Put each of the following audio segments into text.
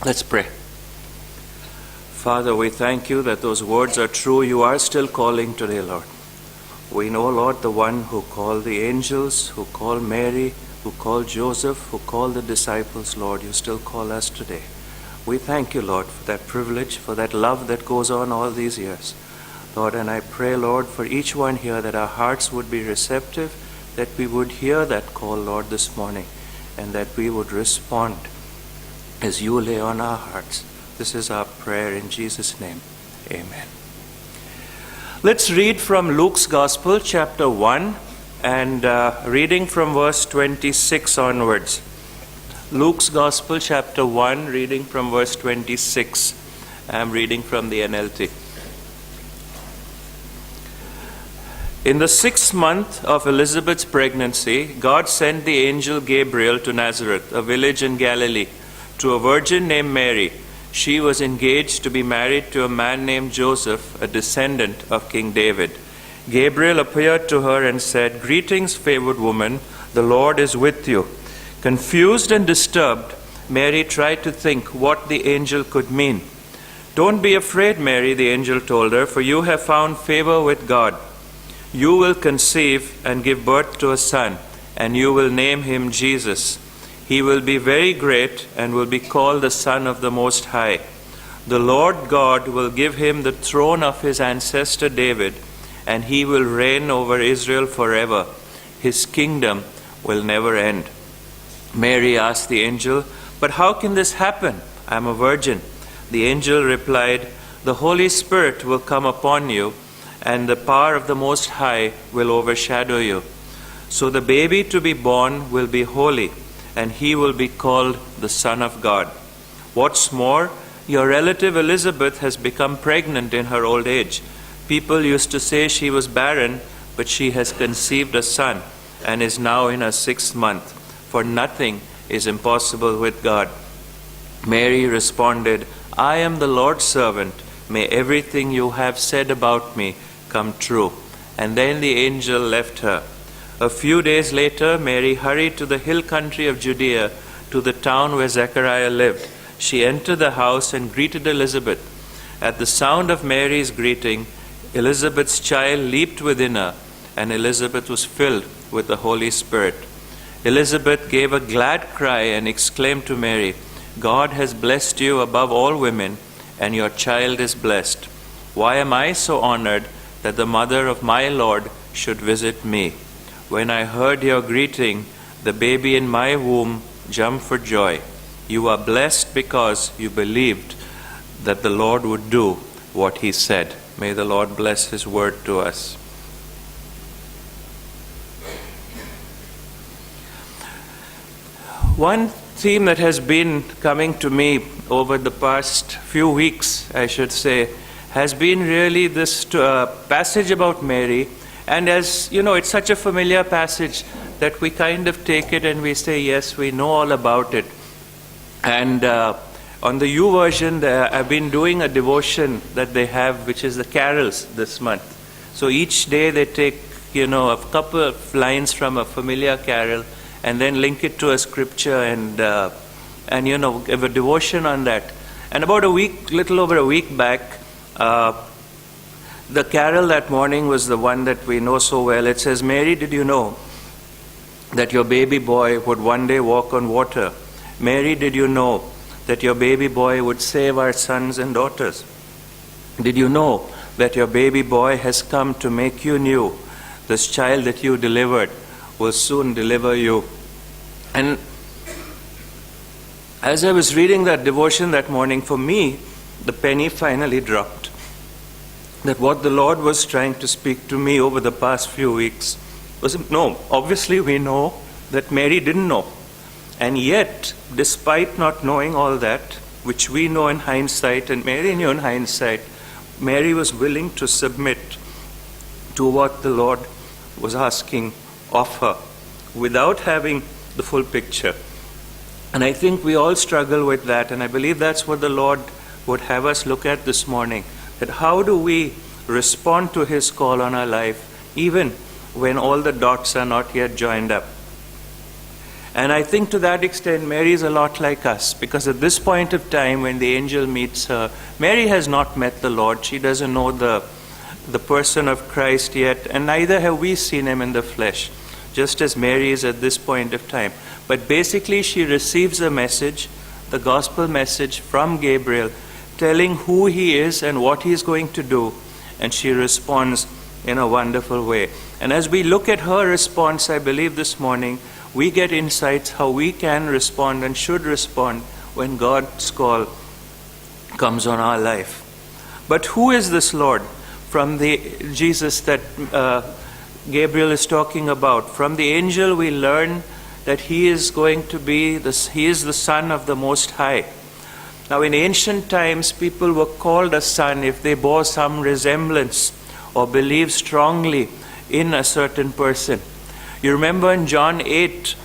Let's pray. Father, we thank you that those words are true. You are still calling today, Lord. We know, Lord, the one who called the angels, who called Mary, who called Joseph, who called the disciples, Lord, you still call us today. We thank you, Lord, for that privilege, for that love that goes on all these years. Lord, and I pray, Lord, for each one here that our hearts would be receptive, that we would hear that call, Lord, this morning, and that we would respond as you lay on our hearts. This is our prayer in Jesus' name. Amen. Let's read from Luke's Gospel, chapter 1, and reading from verse 26 onwards. Luke's Gospel, chapter 1, reading from verse 26. I'm reading from the NLT. In the 6th month of Elizabeth's pregnancy, God sent the angel Gabriel to Nazareth, a village in Galilee, to a virgin named Mary. She was engaged to be married to a man named Joseph, a descendant of King David. Gabriel appeared to her and said, "Greetings, favored woman, the Lord is with you." Confused and disturbed, Mary tried to think what the angel could mean. "Don't be afraid, Mary," the angel told her, "for you have found favor with God. You will conceive and give birth to a son, and you will name him Jesus. He will be very great and will be called the Son of the Most High. The Lord God will give him the throne of his ancestor David, and he will reign over Israel forever. His kingdom will never end." Mary asked the angel, "But how can this happen? I am a virgin." The angel replied, "The Holy Spirit will come upon you, and the power of the Most High will overshadow you. So the baby to be born will be holy, and he will be called the Son of God. What's more, your relative Elizabeth has become pregnant in her old age. People used to say she was barren, but she has conceived a son and is now in her 6th month. For nothing is impossible with God." Mary responded, "I am the Lord's servant. May everything you have said about me come true." And then the angel left her. A few days later, Mary hurried to the hill country of Judea, to the town where Zechariah lived. She entered the house and greeted Elizabeth. At the sound of Mary's greeting, Elizabeth's child leaped within her, and Elizabeth was filled with the Holy Spirit. Elizabeth gave a glad cry and exclaimed to Mary, "God has blessed you above all women, and your child is blessed. Why am I so honored that the mother of my Lord should visit me? When I heard your greeting, the baby in my womb jumped for joy. You are blessed because you believed that the Lord would do what he said." May the Lord bless his word to us. One theme that has been coming to me over the past few weeks, I should say, has been really this passage about Mary. And as you know, it's such a familiar passage that we kind of take it and we say, yes, we know all about it. And on the U version, I've been doing a devotion that they have, which is the carols this month. So each day they take, a couple of lines from a familiar carol and then link it to a scripture and give a devotion on that. And about little over a week back, the carol that morning was the one that we know so well. It says, "Mary, did you know that your baby boy would one day walk on water? Mary, did you know that your baby boy would save our sons and daughters? Did you know that your baby boy has come to make you new? This child that you delivered will soon deliver you." And as I was reading that devotion that morning, for me, the penny finally dropped. That what the Lord was trying to speak to me over the past few weeks was, no, obviously we know that Mary didn't know. And yet, despite not knowing all that, which we know in hindsight, and Mary knew in hindsight, Mary was willing to submit to what the Lord was asking of her without having the full picture. And I think we all struggle with that, and I believe that's what the Lord would have us look at this morning. That how do we respond to his call on our life, even when all the dots are not yet joined up? And I think to that extent, Mary is a lot like us, because at this point of time when the angel meets her, Mary has not met the Lord. She doesn't know the person of Christ yet, and neither have we seen him in the flesh, just as Mary is at this point of time. But basically, she receives a message, the gospel message from Gabriel, telling who he is and what he is going to do, and she responds in a wonderful way. And as we look at her response, I believe this morning, we get insights how we can respond and should respond when God's call comes on our life. But who is this Lord? From the Jesus that Gabriel is talking about, from the angel we learn that he is going to be, he is the Son of the Most High. Now in ancient times, people were called a son if they bore some resemblance or believed strongly in a certain person. You remember in John 8,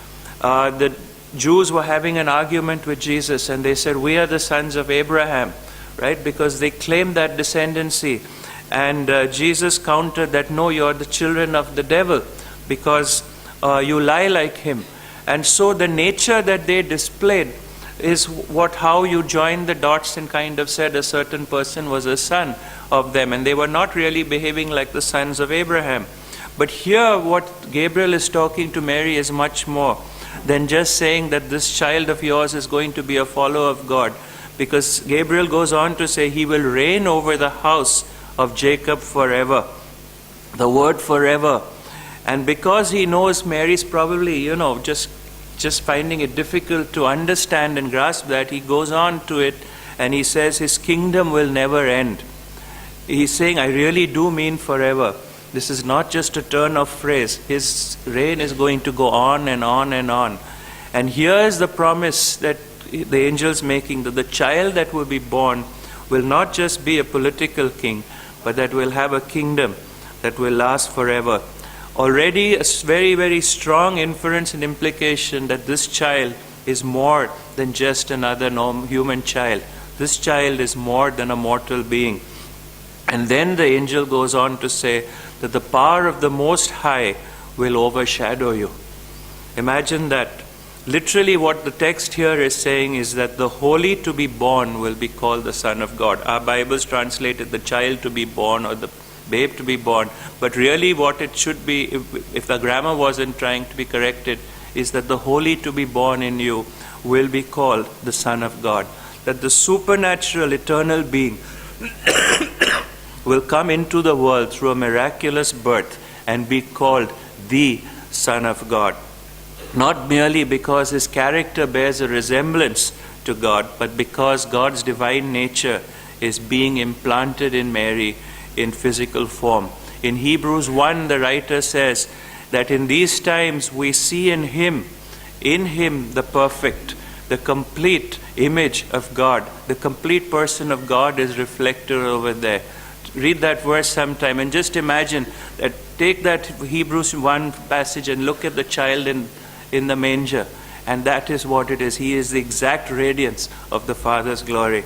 the Jews were having an argument with Jesus, and they said, we are the sons of Abraham, right? Because they claimed that descendancy. And Jesus countered that, no, you're the children of the devil, because you lie like him. And so the nature that they displayed is how you joined the dots and kind of said a certain person was a son of them. And they were not really behaving like the sons of Abraham. But here what Gabriel is talking to Mary is much more than just saying that this child of yours is going to be a follower of God. Because Gabriel goes on to say he will reign over the house of Jacob forever. The word forever. And because he knows Mary's probably, just finding it difficult to understand and grasp that, he goes on to it and he says his kingdom will never end. He's saying, I really do mean forever. This is not just a turn of phrase. His reign is going to go on and on and on. And here is the promise that the angel's making, that the child that will be born will not just be a political king, but that will have a kingdom that will last forever. Already a very, very strong inference and implication that this child is more than just another human child. This child is more than a mortal being. And then the angel goes on to say that the power of the Most High will overshadow you. Imagine that. Literally what the text here is saying is that the holy to be born will be called the Son of God. Our Bibles translated the child to be born or the babe to be born. But really what it should be, if the grammar wasn't trying to be corrected, is that the holy to be born in you will be called the Son of God. That the supernatural eternal being will come into the world through a miraculous birth and be called the Son of God. Not merely because his character bears a resemblance to God, but because God's divine nature is being implanted in Mary in physical form. In Hebrews 1, the writer says that in these times we see in him the perfect, the complete image of God. The complete person of God is reflected over there. Read that verse sometime and just imagine that. Take that Hebrews 1 passage and look at the child in the manger, and that is what it is. He is the exact radiance of the Father's glory,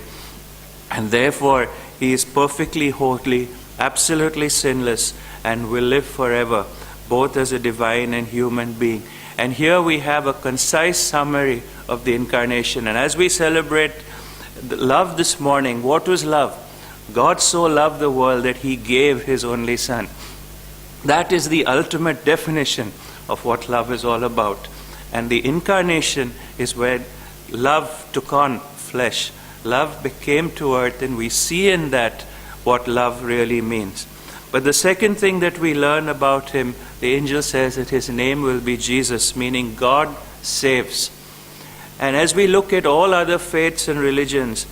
and therefore he is perfectly holy, absolutely sinless, and will live forever, both as a divine and human being. And here we have a concise summary of the incarnation. And as we celebrate love this morning, what was love? God so loved the world that he gave his only Son. That is the ultimate definition of what love is all about. And the incarnation is where love took on flesh. Love became to earth, and we see in that what love really means. But the second thing that we learn about him, the angel says that his name will be Jesus, meaning God saves. And as we look at all other faiths and religions,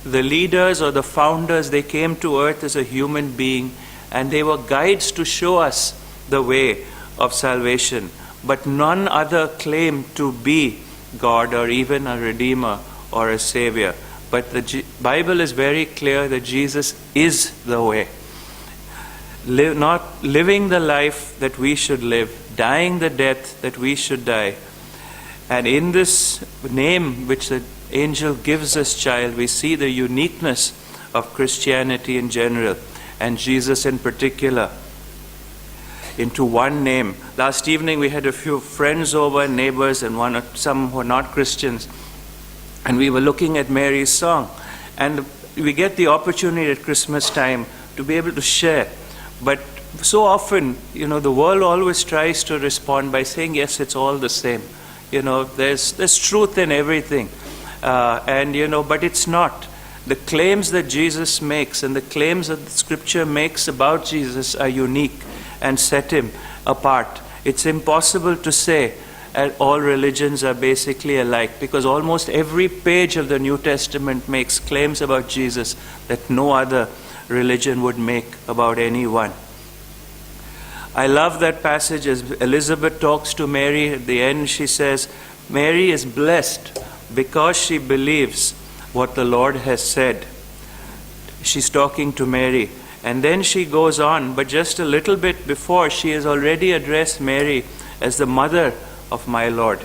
the leaders or the founders, they came to earth as a human being, and they were guides to show us the way of salvation. But none other claimed to be God or even a Redeemer or a Savior. But the Bible is very clear that Jesus is the way. Not living the life that we should live, dying the death that we should die. And in this name which the angel gives this child, we see the uniqueness of Christianity in general, and Jesus in particular. into one name. Last evening we had a few friends over, neighbors, and some who are not Christians, and we were looking at Mary's song. And we get the opportunity at Christmas time to be able to share. But so often, the world always tries to respond by saying, yes, it's all the same. There's truth in everything. But it's not. The claims that Jesus makes and the claims that the Scripture makes about Jesus are unique and set him apart. It's impossible to say all religions are basically alike, because almost every page of the New Testament makes claims about Jesus that no other religion would make about anyone. I love that passage as Elizabeth talks to Mary. At the end she says, Mary is blessed because she believes what the Lord has said. She's talking to Mary. And then she goes on, but just a little bit before, she has already addressed Mary as the mother of my Lord.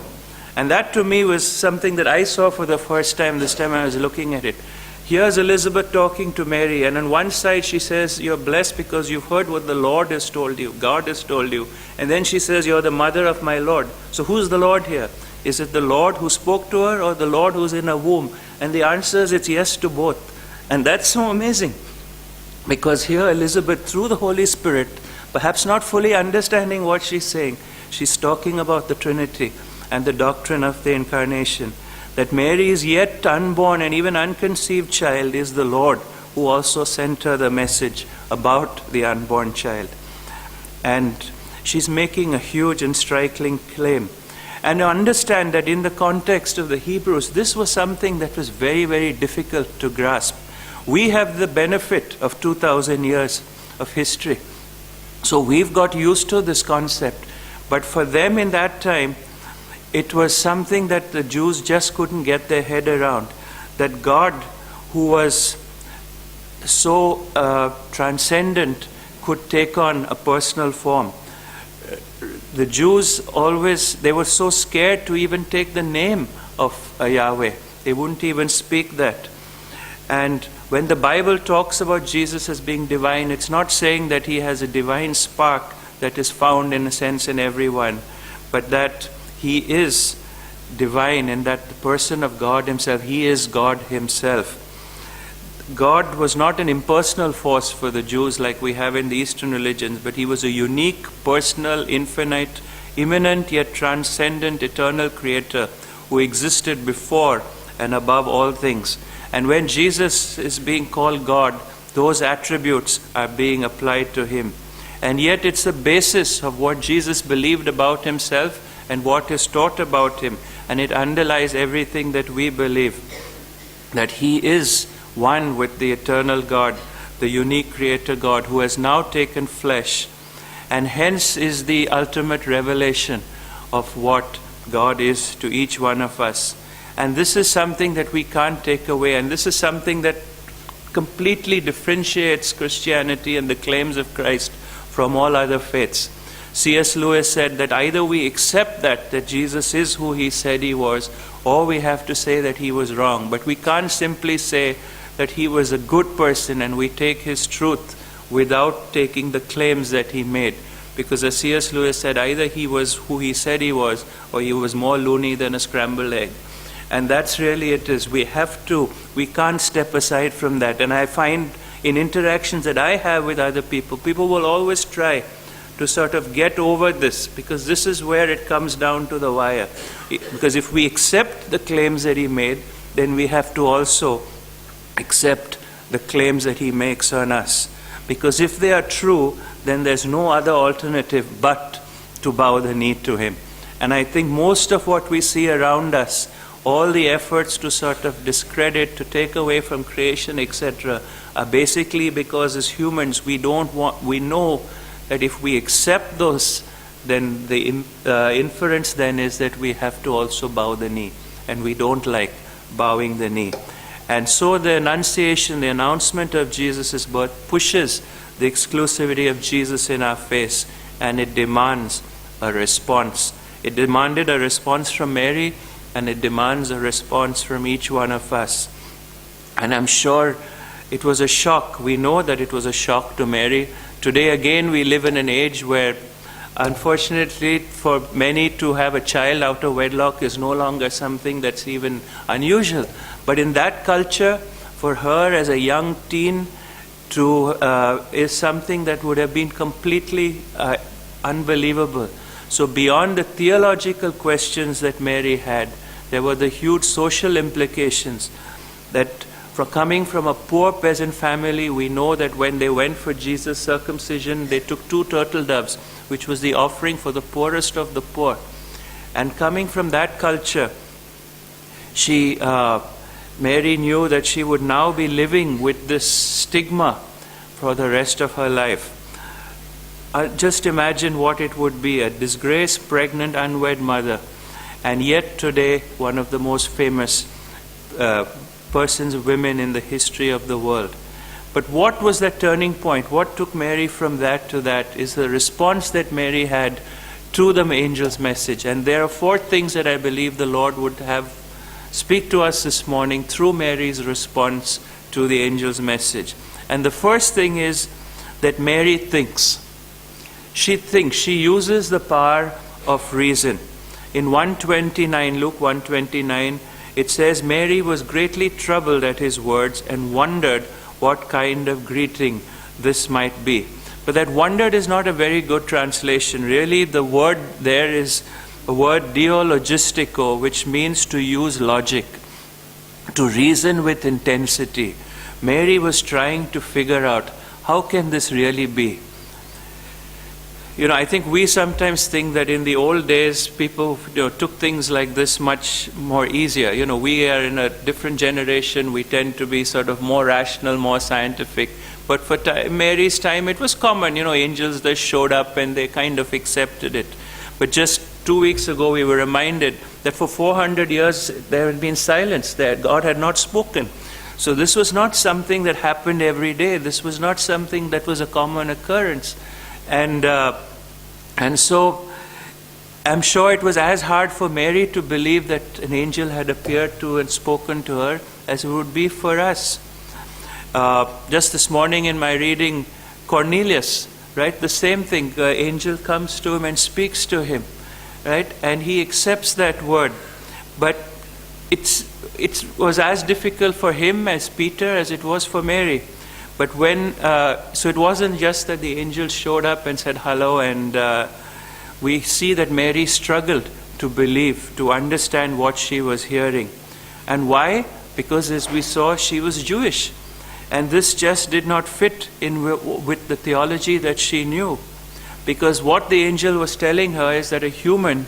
And that to me was something that I saw for the first time this time I was looking at it. Here's Elizabeth talking to Mary, and on one side she says, you're blessed because you've heard what the Lord has told you, God has told you. And then she says, you're the mother of my Lord. So who's the Lord here? Is it the Lord who spoke to her or the Lord who's in her womb? And the answer is it's yes to both. And that's so amazing. Because here Elizabeth, through the Holy Spirit, perhaps not fully understanding what she's saying, she's talking about the Trinity and the doctrine of the Incarnation. That Mary's yet unborn and even unconceived child is the Lord who also sent her the message about the unborn child. And she's making a huge and striking claim. And understand that in the context of the Hebrews, this was something that was very, very difficult to grasp. We have the benefit of 2,000 years of history. So we've got used to this concept. But for them in that time, it was something that the Jews just couldn't get their head around. That God, who was so transcendent, could take on a personal form. The Jews they were so scared to even take the name of Yahweh. They wouldn't even speak that. And when the Bible talks about Jesus as being divine, it's not saying that he has a divine spark that is found in a sense in everyone, but that he is divine and that the person of God himself, he is God himself. God was not an impersonal force for the Jews like we have in the Eastern religions, but he was a unique, personal, infinite, immanent yet transcendent, eternal creator who existed before and above all things. And when Jesus is being called God, those attributes are being applied to him. And yet it's the basis of what Jesus believed about himself and what is taught about him. And it underlies everything that we believe. That he is one with the eternal God, the unique creator God who has now taken flesh. And hence is the ultimate revelation of what God is to each one of us. And this is something that we can't take away. And this is something that completely differentiates Christianity and the claims of Christ from all other faiths. C.S. Lewis said that either we accept that Jesus is who he said he was, or we have to say that he was wrong. But we can't simply say that he was a good person and we take his truth without taking the claims that he made. Because as C.S. Lewis said, either he was who he said he was, or he was more loony than a scrambled egg. And that's really it is. We can't step aside from that. And I find in interactions that I have with other people, people will always try to sort of get over this, because this is where it comes down to the wire. Because if we accept the claims that he made, then we have to also accept the claims that he makes on us. Because if they are true, then there's no other alternative but to bow the knee to him. And I think most of what we see around us, all the efforts to sort of discredit, to take away from creation, etc., are basically because as humans we know that if we accept those, then the inference then is that we have to also bow the knee. And we don't like bowing the knee. And so the Annunciation, the announcement of Jesus' birth, pushes the exclusivity of Jesus in our face, and it demands a response. It demanded a response from Mary, and it demands a response from each one of us. And I'm sure it was a shock. We know that it was a shock to Mary. Today again we live in an age where Unfortunately, for many to have a child out of wedlock is no longer something that's even unusual. But in that culture, for her as a young teen, is something that would have been completely unbelievable. So beyond the theological questions that Mary had, there were the huge social implications that coming from a poor peasant family, we know that when they went for Jesus' circumcision, they took 2 turtle doves, which was the offering for the poorest of the poor. And coming from that culture, Mary knew that she would now be living with this stigma for the rest of her life. Just imagine what it would be, a disgraced, pregnant, unwed mother, and yet today one of the most famous women in the history of the world. But what was that turning point? What took Mary from that to that is the response that Mary had to the angel's message. And there are 4 things that I believe the Lord would have speak to us this morning through Mary's response to the angel's message. And the first thing is that Mary thinks. She thinks. She uses the power of reason. In Luke 129, it says, Mary was greatly troubled at his words and wondered what kind of greeting this might be. But that wondered is not a very good translation. Really, the word there is a word dialogistico, which means to use logic, to reason with intensity. Mary was trying to figure out, how can this really be? I think we sometimes think that in the old days, people took things like this much more easier. We are in a different generation. We tend to be sort of more rational, more scientific. But for Mary's time, it was common. Angels just showed up and they kind of accepted it. But just 2 weeks ago, we were reminded that for 400 years, there had been silence there. God had not spoken. So this was not something that happened every day. This was not something that was a common occurrence. And so I'm sure it was as hard for Mary to believe that an angel had appeared to and spoken to her as it would be for us. Just this morning in my reading, Cornelius, right, the same thing. The angel comes to him and speaks to him, right, and he accepts that word. But it was as difficult for him as Peter as it was for Mary. But so it wasn't just that the angel showed up and said hello, and we see that Mary struggled to believe, to understand what she was hearing. And why? Because as we saw, she was Jewish. And this just did not fit in with the theology that she knew. Because what the angel was telling her is that a human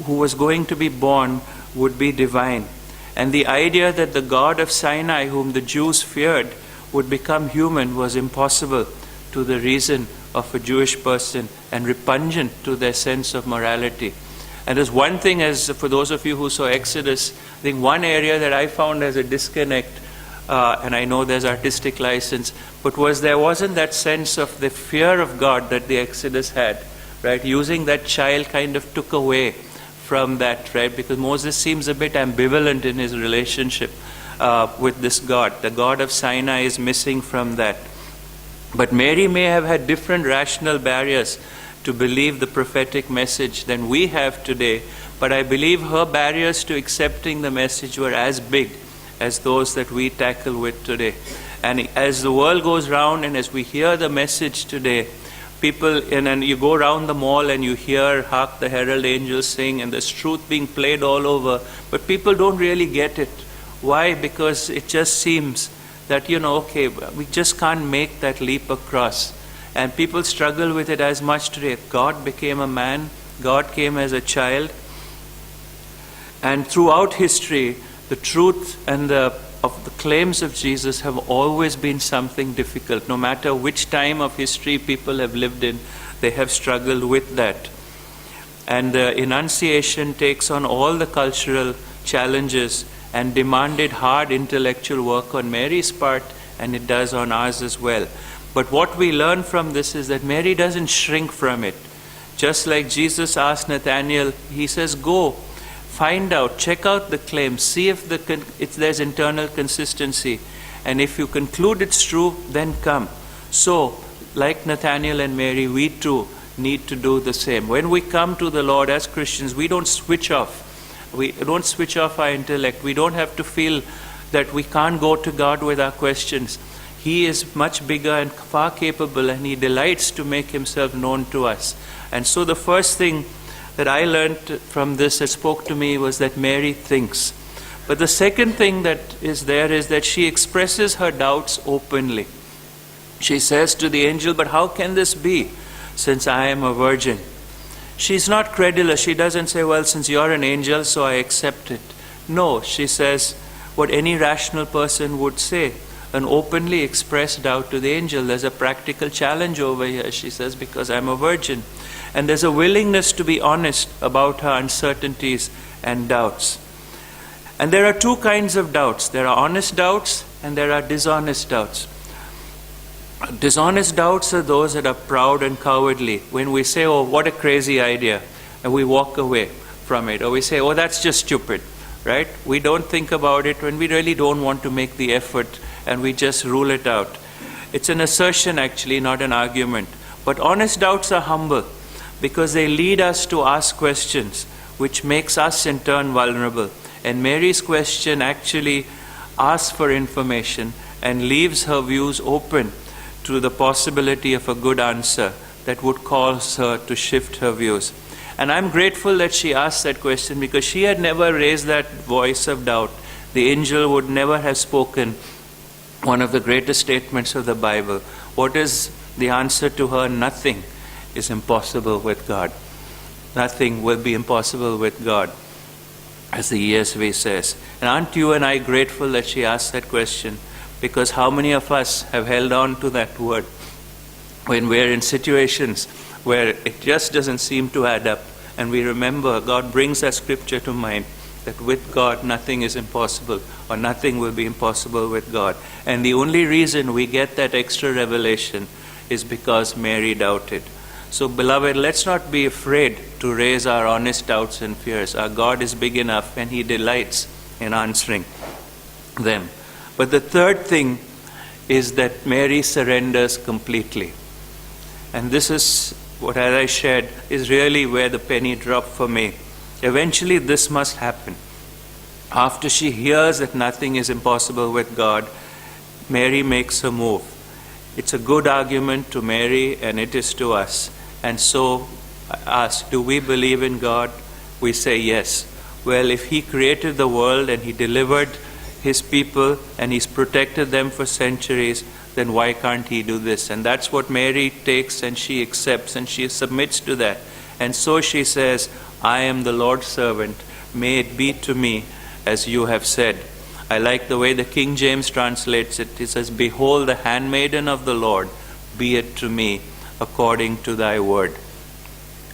who was going to be born would be divine. And the idea that the God of Sinai, whom the Jews feared, would become human was impossible to the reason of a Jewish person and repugnant to their sense of morality. And there's one thing, as for those of you who saw Exodus, I think one area that I found as a disconnect, and I know there's artistic license, but there wasn't that sense of the fear of God that the Exodus had, right? Using that child kind of took away from that, right? Because Moses seems a bit ambivalent in his relationship with this God. The God of Sinai is missing from that. But Mary may have had different rational barriers to believe the prophetic message than we have today, but I believe her barriers to accepting the message were as big as those that we tackle with today. And as the world goes round and as we hear the message today, people, and you go around the mall and you hear Hark the Herald Angels sing, and there's truth being played all over, but people don't really get it. Why? Because it just seems that, okay, we just can't make that leap across. And people struggle with it as much today. God became a man. God came as a child. And throughout history, the truth and of the claims of Jesus have always been something difficult. No matter which time of history people have lived in, they have struggled with that. And the Annunciation takes on all the cultural challenges and demanded hard intellectual work on Mary's part, and it does on ours as well. But what we learn from this is that Mary doesn't shrink from it. Just like Jesus asked Nathanael, he says, go, find out, check out the claim, see if there's internal consistency. And if you conclude it's true, then come. So, like Nathanael and Mary, we too need to do the same. When we come to the Lord as Christians, we don't switch off. We don't switch off our intellect. We don't have to feel that we can't go to God with our questions. He is much bigger and far capable, and He delights to make Himself known to us. And so the first thing that I learned from this that spoke to me was that Mary thinks. But the second thing that is there is that she expresses her doubts openly. She says to the angel, "But how can this be, since I am a virgin?" She's not credulous. She doesn't say, "Well, since you're an angel, so I accept it." No, she says what any rational person would say, an openly expressed doubt to the angel. There's a practical challenge over here, she says, because I'm a virgin. And there's a willingness to be honest about her uncertainties and doubts. And there are two kinds of doubts. There are honest doubts and there are dishonest doubts. Dishonest doubts are those that are proud and cowardly. When we say, "Oh, what a crazy idea," and we walk away from it. Or we say, "Oh, that's just stupid," right? We don't think about it when we really don't want to make the effort, and we just rule it out. It's an assertion actually, not an argument. But honest doubts are humble because they lead us to ask questions, which makes us in turn vulnerable. And Mary's question actually asks for information and leaves her views open to the possibility of a good answer that would cause her to shift her views. And I'm grateful that she asked that question, because she had never raised that voice of doubt. The angel would never have spoken one of the greatest statements of the Bible. What is the answer to her? Nothing is impossible with God. Nothing will be impossible with God, as the ESV says. And aren't you and I grateful that she asked that question? Because how many of us have held on to that word when we're in situations where it just doesn't seem to add up, and we remember God brings that scripture to mind, that with God nothing is impossible, or nothing will be impossible with God. And the only reason we get that extra revelation is because Mary doubted. So beloved, let's not be afraid to raise our honest doubts and fears. Our God is big enough and He delights in answering them. But the third thing is that Mary surrenders completely. And this is what, as I shared, is really where the penny dropped for me. Eventually this must happen. After she hears that nothing is impossible with God, Mary makes a move. It's a good argument to Mary, and it is to us. And so I ask, do we believe in God? We say yes. Well, if He created the world and He delivered His people and He's protected them for centuries, then why can't He do this? And that's what Mary takes, and she accepts and she submits to that. And so she says, "I am the Lord's servant. May it be to me as you have said." I like the way the King James translates it. It says, "Behold, the handmaiden of the Lord, be it to me according to thy word."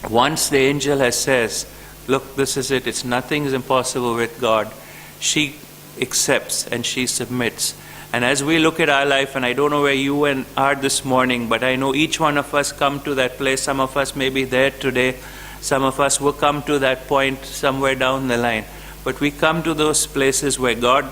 Once the angel has says, "Look, this is it. It's nothing is impossible with God," she accepts and she submits. And as we look at our life, and I don't know where you and are this morning, but I know each one of us come to that place. Some of us may be there today. Some of us will come to that point somewhere down the line. But we come to those places where God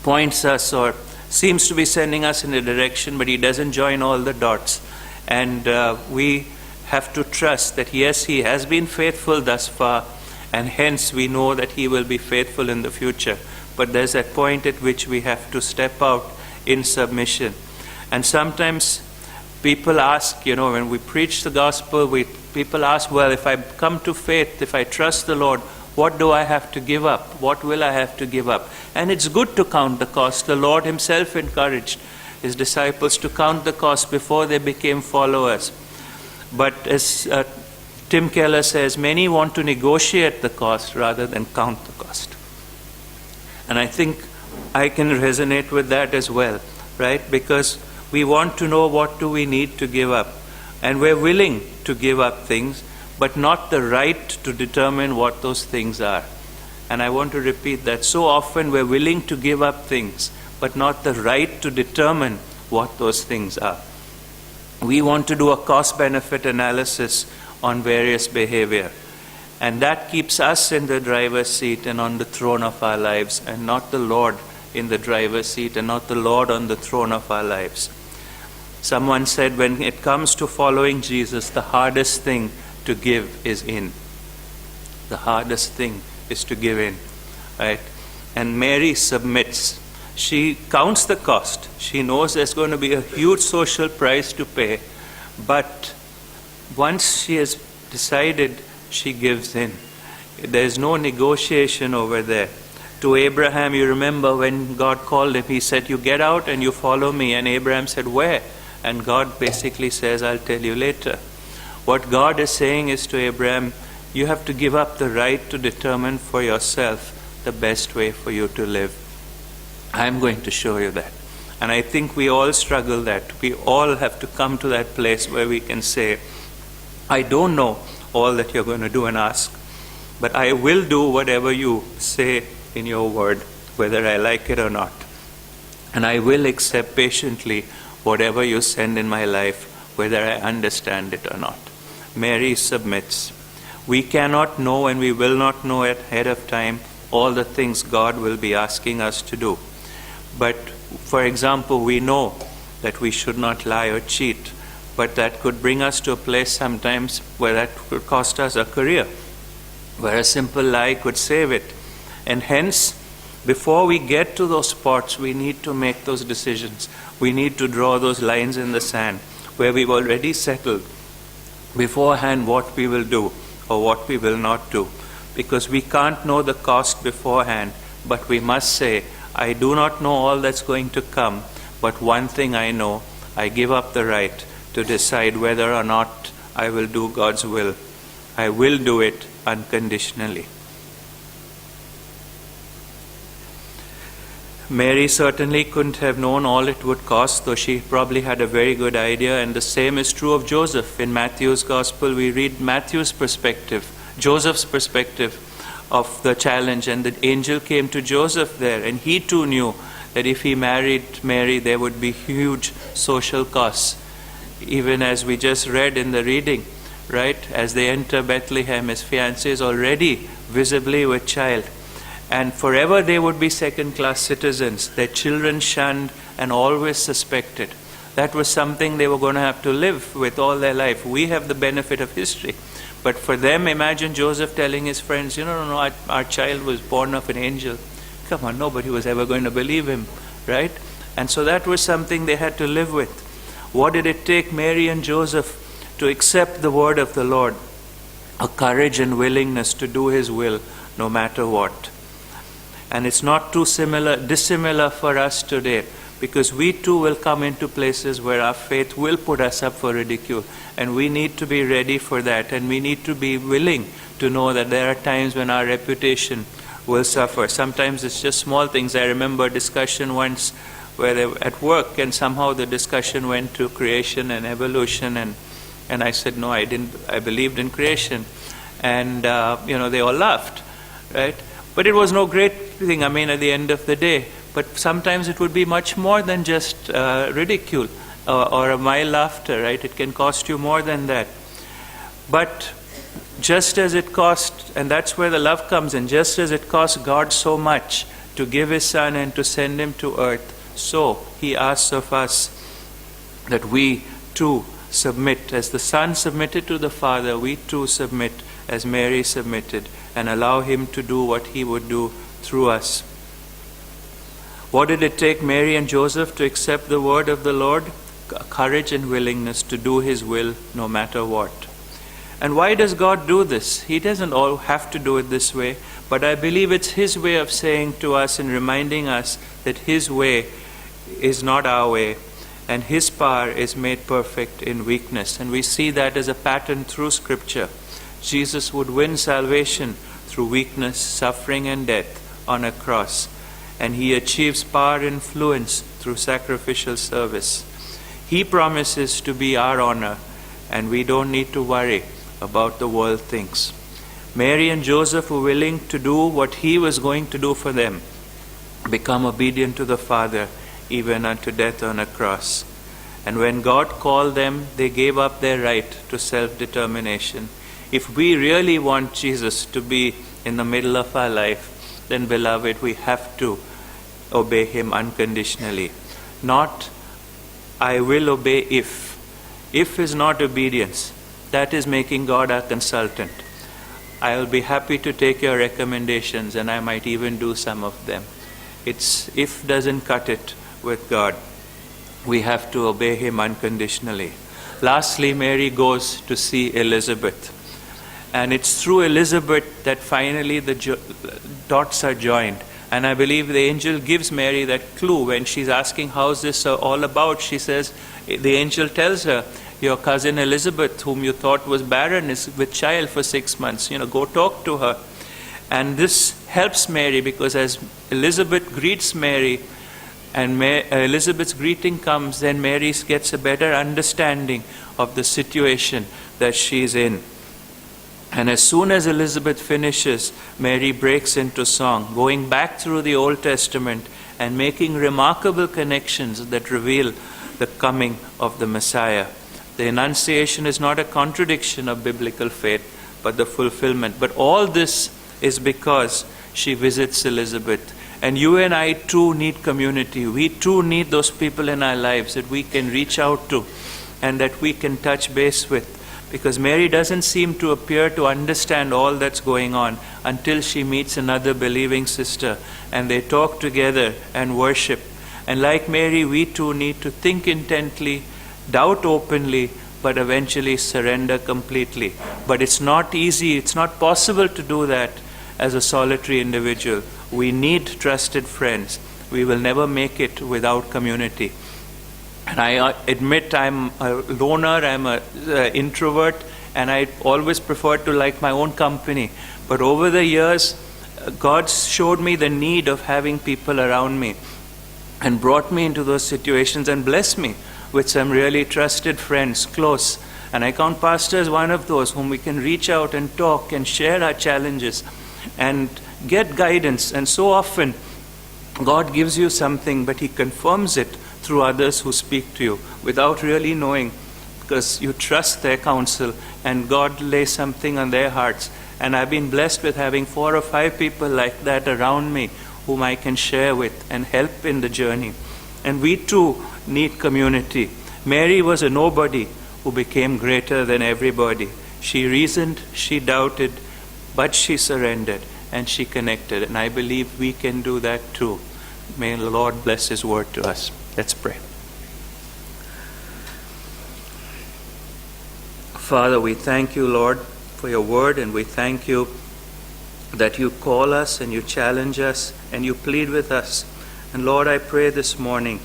points us or seems to be sending us in a direction, but He doesn't join all the dots. And we have to trust that yes, He has been faithful thus far, and hence we know that He will be faithful in the future. But there's that point at which we have to step out in submission. And sometimes people ask, when we preach the gospel, people ask, well, if I come to faith, if I trust the Lord, what do I have to give up? What will I have to give up? And it's good to count the cost. The Lord Himself encouraged His disciples to count the cost before they became followers. But as Tim Keller says, many want to negotiate the cost rather than count the cost. And I think I can resonate with that as well, right? Because we want to know what do we need to give up. And we're willing to give up things, but not the right to determine what those things are. And I want to repeat that. So often we're willing to give up things, but not the right to determine what those things are. We want to do a cost-benefit analysis on various behavior. And that keeps us in the driver's seat and on the throne of our lives, and not the Lord in the driver's seat and not the Lord on the throne of our lives. Someone said, when it comes to following Jesus, the hardest thing to give is in. The hardest thing is to give in, right? And Mary submits. She counts the cost. She knows there's going to be a huge social price to pay. But once she has decided, she gives in. There's no negotiation over there. To Abraham, you remember when God called him, he said, you get out and you follow me. And Abraham said, where? And God basically says, I'll tell you later. What God is saying is to Abraham, you have to give up the right to determine for yourself the best way for you to live. I'm going to show you that. And I think we all struggle that. We all have to come to that place where we can say, I don't know all that you're going to do and ask, but I will do whatever you say in your word, whether I like it or not. And I will accept patiently whatever you send in my life, whether I understand it or not. Mary submits. We cannot know and we will not know ahead of time all the things God will be asking us to do. But, for example, we know that we should not lie or cheat, but that could bring us to a place sometimes where that could cost us a career, where a simple lie could save it. And hence, before we get to those spots, we need to make those decisions. We need to draw those lines in the sand where we've already settled beforehand what we will do or what we will not do. Because we can't know the cost beforehand, but we must say, I do not know all that's going to come, but one thing I know, I give up the right to decide whether or not I will do God's will. I will do it unconditionally. Mary certainly couldn't have known all it would cost, though she probably had a very good idea, and the same is true of Joseph. In Matthew's Gospel, we read Matthew's perspective, Joseph's perspective of the challenge, and the angel came to Joseph there, and he too knew that if he married Mary, there would be huge social costs. Even as we just read in the reading, right? As they enter Bethlehem, his fiancée is already visibly with child. And forever they would be second-class citizens, their children shunned and always suspected. That was something they were going to have to live with all their life. We have the benefit of history. But for them, imagine Joseph telling his friends, no, our child was born of an angel. Come on, nobody was ever going to believe him, right? And so that was something they had to live with. What did it take Mary and Joseph to accept the word of the Lord? A courage and willingness to do his will no matter what. And it's not too dissimilar for us today, because we too will come into places where our faith will put us up for ridicule, and we need to be ready for that, and we need to be willing to know that there are times when our reputation will suffer. Sometimes it's just small things. I remember a discussion once where they were at work, and somehow the discussion went to creation and evolution, and I said, no, I believed in creation. And they all laughed, right? But it was no great thing, at the end of the day. But sometimes it would be much more than just ridicule or a mild laughter, right? It can cost you more than that. But just as it cost, and that's where the love comes in, just as it cost God so much to give his Son and to send him to earth, so he asks of us that we too submit. As the Son submitted to the Father, we too submit as Mary submitted, and allow him to do what he would do through us. What did it take Mary and Joseph to accept the word of the Lord? Courage and willingness to do his will no matter what. And why does God do this? He doesn't all have to do it this way, but I believe it's his way of saying to us and reminding us that his way is not our way, and his power is made perfect in weakness. And we see that as a pattern through Scripture. Jesus would win salvation through weakness, suffering, and death on a cross. And he achieves power and influence through sacrificial service. He promises to be our honor, and we don't need to worry about the world things. Mary and Joseph were willing to do what he was going to do for them, become obedient to the Father, even unto death on a cross. And when God called them, they gave up their right to self-determination. If we really want Jesus to be in the middle of our life, then beloved, we have to obey him unconditionally. Not I will obey if. If is not obedience. That is making God our consultant. I will be happy to take your recommendations, and I might even do some of them. It's if doesn't cut it with God. We have to obey him unconditionally. Lastly, Mary goes to see Elizabeth. And it's through Elizabeth that finally the dots are joined. And I believe the angel gives Mary that clue when she's asking, how's this all about? She says, the angel tells her, your cousin Elizabeth, whom you thought was barren, is with child for 6 months. Go talk to her. And this helps Mary, because as Elizabeth greets Mary, and Elizabeth's greeting comes, then Mary gets a better understanding of the situation that she's in. And as soon as Elizabeth finishes, Mary breaks into song, going back through the Old Testament and making remarkable connections that reveal the coming of the Messiah. The Annunciation is not a contradiction of biblical faith, but the fulfillment. But all this is because she visits Elizabeth. And you and I too need community. We too need those people in our lives that we can reach out to and that we can touch base with. Because Mary doesn't seem to appear to understand all that's going on until she meets another believing sister and they talk together and worship. And like Mary, we too need to think intently, doubt openly, but eventually surrender completely. But it's not easy, it's not possible to do that as a solitary individual. We need trusted friends. We will never make it without community. And I admit I'm a loner, I'm an introvert, and I always prefer to like my own company. But over the years, God showed me the need of having people around me and brought me into those situations and blessed me with some really trusted friends, close. And I count Pastor as one of those whom we can reach out and talk and share our challenges and get guidance. And so often, God gives you something, but he confirms it through others who speak to you without really knowing, because you trust their counsel and God lays something on their hearts. And I've been blessed with having 4 or 5 people like that around me whom I can share with and help in the journey. And we too need community. Mary was a nobody who became greater than everybody. She reasoned, she doubted, but she surrendered and she connected. And I believe we can do that too. May the Lord bless his word to us. Let's pray. Father, we thank you, Lord, for your word, and we thank you that you call us and you challenge us and you plead with us. And Lord, I pray this morning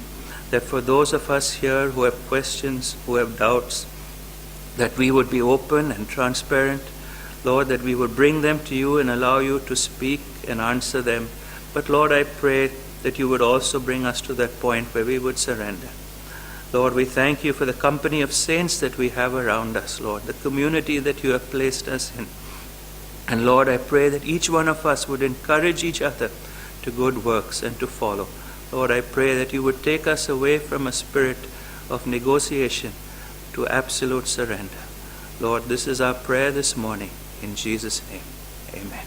that for those of us here who have questions, who have doubts, that we would be open and transparent. Lord, that we would bring them to you and allow you to speak and answer them. But Lord, I pray that you would also bring us to that point where we would surrender. Lord, we thank you for the company of saints that we have around us, Lord, the community that you have placed us in. And Lord, I pray that each one of us would encourage each other to good works and to follow. Lord, I pray that you would take us away from a spirit of negotiation to absolute surrender. Lord, this is our prayer this morning. In Jesus' name, amen.